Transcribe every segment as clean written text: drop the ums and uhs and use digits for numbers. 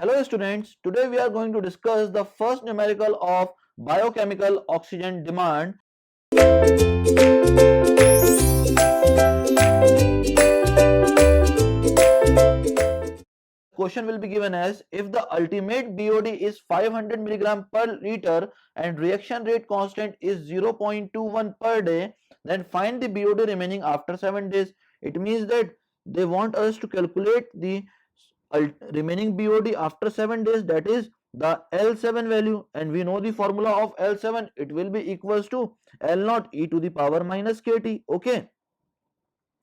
Hello students, today we are going to discuss the first numerical of biochemical oxygen demand. Question will be given as if the ultimate BOD is 500 milligram per liter and reaction rate constant is 0.21 per day, then find the BOD remaining after 7 days. It means that they want us to calculate the remaining BOD after 7 days, that is the L7 value, and we know the formula of L7. It will be equals to L naught e to the power minus KT. Okay.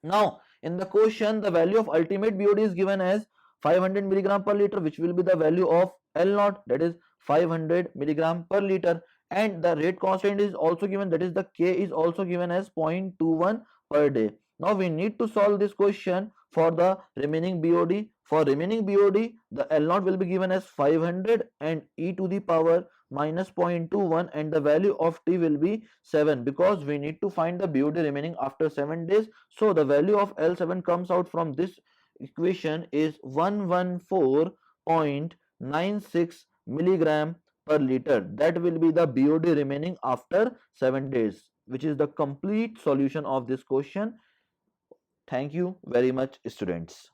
Now in the question the value of ultimate BOD is given as 500 milligram per liter, which will be the value of L naught, that is 500 milligram per liter, and the rate constant is also given, that is the K is also given as 0.21 per day. Now we need to solve this question for the remaining BOD. For remaining BOD, the L naught will be given as 500 and e to the power minus 0.21, and the value of t will be 7, because we need to find the BOD remaining after 7 days. So the value of L7 comes out from this equation is 114.96 milligram per liter. That will be the BOD remaining after 7 days, which is the complete solution of this question. Thank you very much, students.